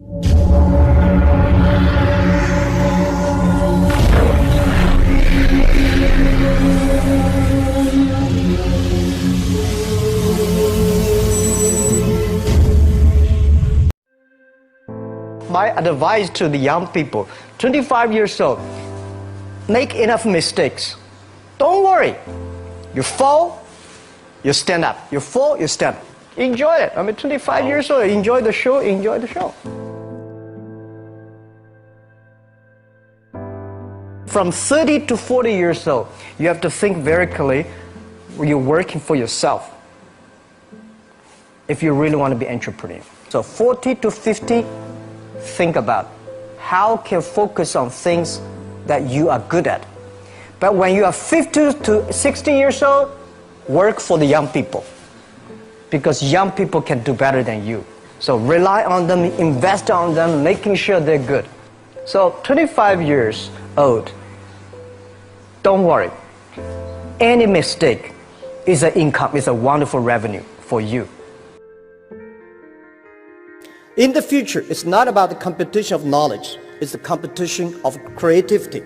My advice to the young people, 25 years old, make enough mistakes. Don't worry. You fall, you stand up. You fall, you stand up. Enjoy it. 25 years old, enjoy the show, enjoy the show. From 30 to 40 years old, you have to think very clearly. You're working for yourself if you really want to be an entrepreneur. So 40 to 50, think about how can you focus on things that you are good at. But when you are 50 to 60 years old, work for the young people, because young people can do better than you. So rely on them, invest on them, making sure they're good. So 25 years old, don't worry. Any mistake is an income, is a wonderful revenue for you. In the future, it's not about the competition of knowledge. It's the competition of creativity.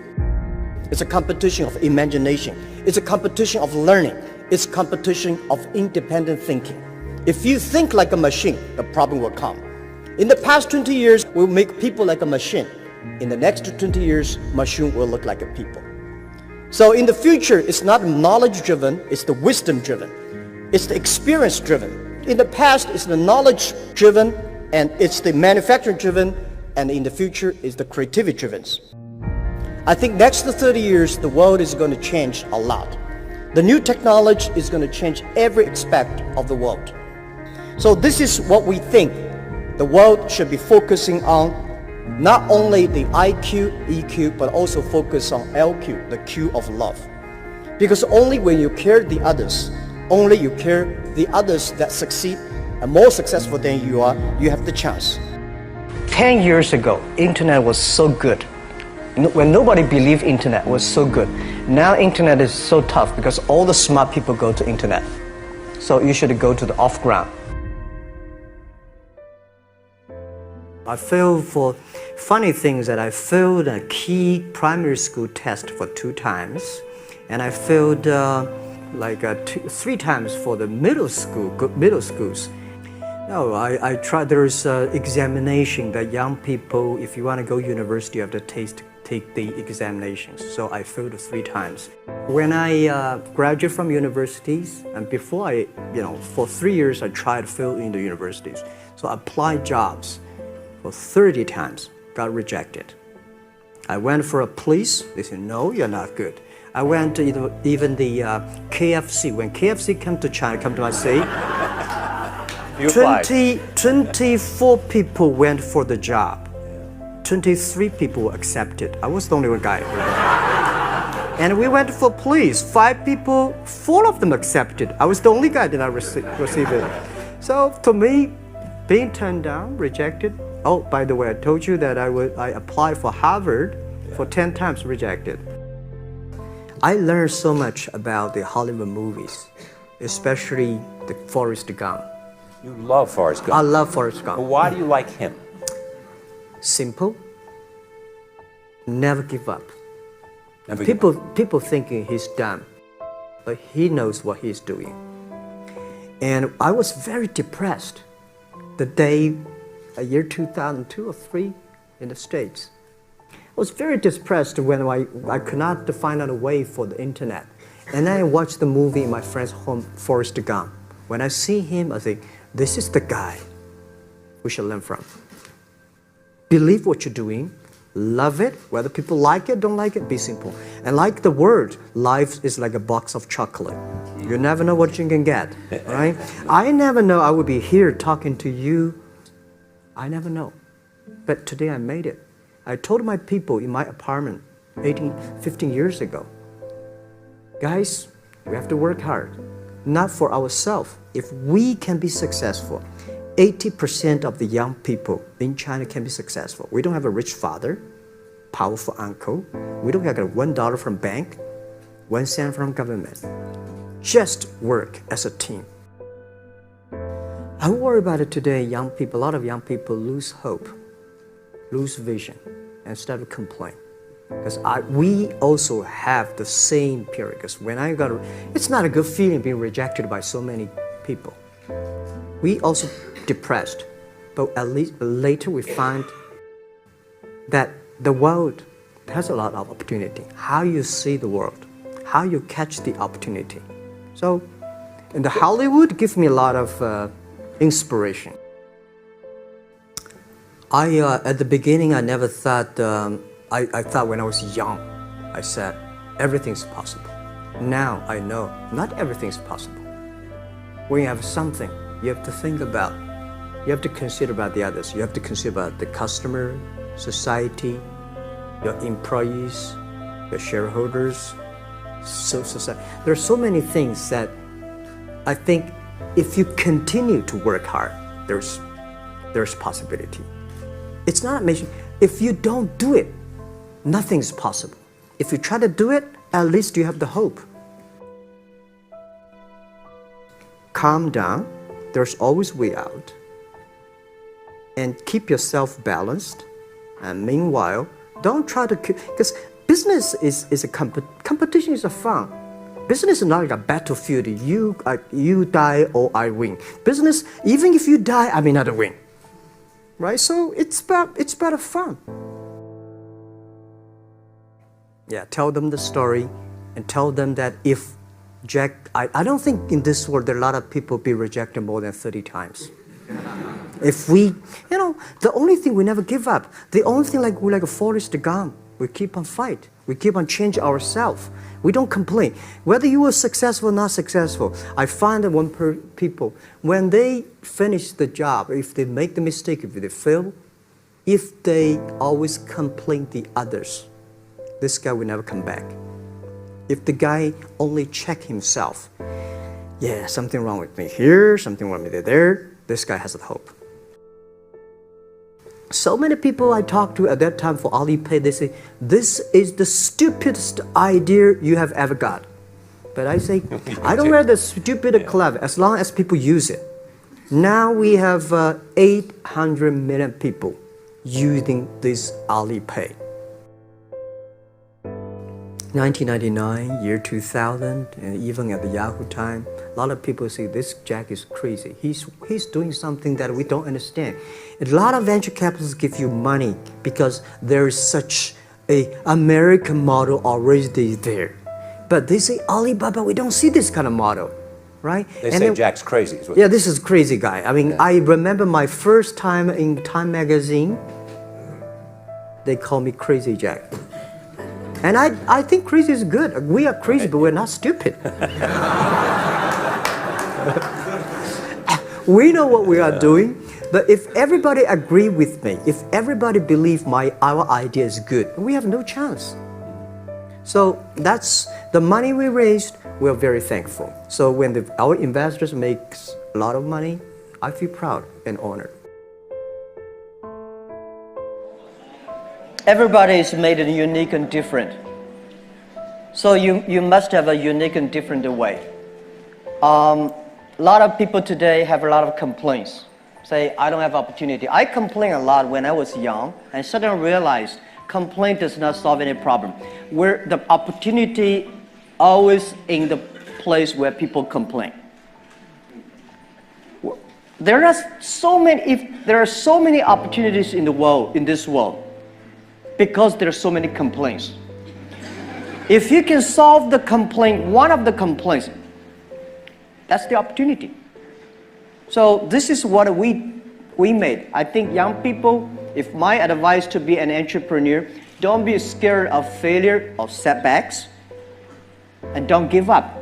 It's a competition of imagination. It's a competition of learning. It's a competition of independent thinking. If you think like a machine, the problem will come. In the past 20 years, we'll make people like a machine. In the next 20 years, machine will look like a people. So in the future, it's not knowledge-driven, it's the wisdom-driven. It's the experience-driven. In the past, it's the knowledge-driven, and it's the manufacturing-driven, and in the future, it's the creativity-driven. I think next to 30 years, the world is going to change a lot. The new technology is going to change every aspect of the world. So this is what we think the world should be focusing on, not only the IQ, EQ, but also focus on LQ, the Q of love. Because only when you care the others, only you care the others that succeed and more successful than you are, you have the chance. 10 years ago, internet was so good. When nobody believed internet was so good. Now internet is so tough because all the smart people go to internet. So you should go to the off-ground. I failed for funny things that I failed a key primary school test for 2 times. And I failed 3 times for the middle schools. No, I tried. There's examination that young people, if you want to go to university, you have to take the examinations. So I failed 3 times. When I graduated from universities, and before for 3 years I tried to fill in the universities. So I applied jobs for 30 times, got rejected. I went for a police, they said, no, you're not good. I went to even the KFC. When KFC came to China, come to my city, 24 people went for the job. 23 people were accepted. I was the only one guy. And we went for police. 5 people, 4 of them accepted. I was the only guy that I received it. So to me, being turned down, rejected. Oh, by the way, I told you that I applied for Harvard for 10 times, rejected. I learned so much about the Hollywood movies, especially the Forrest Gump. You love Forrest Gump. I love Forrest Gump. Well, why do you like him? Simple. Never give up. People thinking he's dumb, but he knows what he's doing. And I was very depressed the day, year 2002 or 3 in the States. I was very depressed when I could not find out a way for the internet. And I watched the movie in my friend's home, Forrest Gump. When I see him, I think, this is the guy we should learn from. Believe what you're doing, love it, whether people like it, don't like it, be simple. And like the word, life is like a box of chocolate. You never know what you can get, right? I never know I would be here talking to you. I never know. But today I made it. I told my people in my apartment 15 years ago, guys, we have to work hard, not for ourselves. If we can be successful, 80% of the young people in China can be successful. We don't have a rich father, powerful uncle. We don't have $1 from bank, 1 cent from government. Just work as a team. I worry about it today. Young people, a lot of young people lose hope. lose vision, and start to complain. Because we also have the same period. Because when it's not a good feeling being rejected by so many people. We also depressed, but at least later we find that the world has a lot of opportunity. How you see the world, how you catch the opportunity. So, in the Hollywood gives me a lot of inspiration. At the beginning, I never thought. I thought when I was young, I said everything's possible. Now I know not everything's possible. When you have something, you have to think about. You have to consider about the others. You have to consider about the customer, society, your employees, your shareholders, society. There are so many things that I think if you continue to work hard, there's possibility. It's not amazing. If you don't do it, nothing's possible. If you try to do it, at least you have the hope. Calm down. There's always way out. And keep yourself balanced. And meanwhile, don't try to because business is a competition is a fun. Business is not like a battlefield. You die or I win. Business, even if you die, I may not win. Right? So it's about fun. Yeah, tell them the story and tell them that if Jack, I don't think in this world there are a lot of people be rejected more than 30 times. If we, the only thing we never give up, the only thing we're like a Forrest Gump, we keep on fight. We keep on changing ourselves. We don't complain. Whether you were successful or not successful, I find that people, when they finish the job, if they make the mistake, if they fail, if they always complain the others, this guy will never come back. If the guy only check himself, yeah, something wrong with me here, something wrong with me there, this guy has a hope. So many people I talked to at that time for Alipay, they say, this is the stupidest idea you have ever got. But I say, I don't rather stupid or clever, as long as people use it. Now we have 800 million people using this Alipay. 1999, year 2000, and even at the Yahoo time, a lot of people say this Jack is crazy. He's doing something that we don't understand. A lot of venture capitalists give you money because there is such a American model already there. But they say Alibaba, we don't see this kind of model, right? They say Jack's crazy. Yeah, this is crazy guy. I mean, I remember my first time in Time magazine, they call me Crazy Jack. And I think crazy is good. We are crazy, but we're not stupid. We know what we are doing, but if everybody agree with me, if everybody believe our idea is good, we have no chance. So that's the money we raised. We're very thankful. So when our investors make a lot of money, I feel proud and honored. Everybody is made unique and different. So you must have a unique and different way. A lot of people today have a lot of complaints. Say, I don't have opportunity. I complained a lot when I was young and suddenly realized complaint does not solve any problem. Where the opportunity always in the place where people complain. There are so many opportunities in the world, in this world, because there are so many complaints. If you can solve the complaint, one of the complaints, that's the opportunity. So this is what we made. I think young people, if my advice to be an entrepreneur, don't be scared of failure, of setbacks, and don't give up.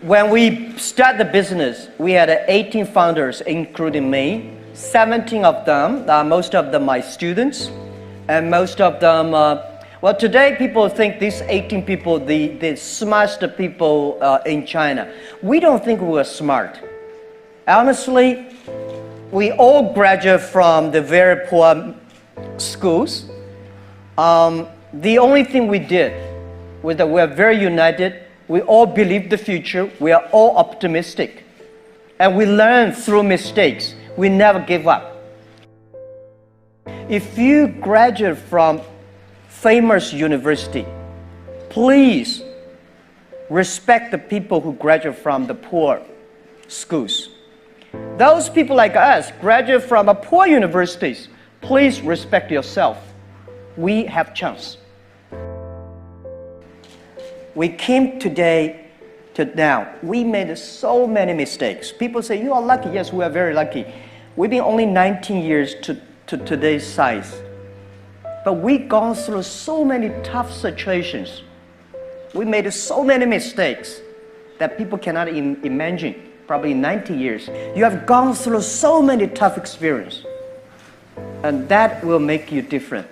When we start the business, we had 18 founders, including me. 17 of them, most of them my students, and most of them, well, today people think these 18 people, the smartest people in China. We don't think we are smart. Honestly, we all graduate from the very poor schools. The only thing we did was that we are very united. We all believe the future. We are all optimistic. And we learn through mistakes. We never give up. If you graduate from famous university, please respect the people who graduate from the poor schools. Those people like us graduate from a poor universities, please respect yourself. We have chance. We came today to now. We made so many mistakes. People say, you are lucky. Yes, we are very lucky. We've been only 19 years to today's size. But we've gone through so many tough situations. We made so many mistakes that people cannot imagine. Probably 90 years. You have gone through so many tough experiences. And that will make you different.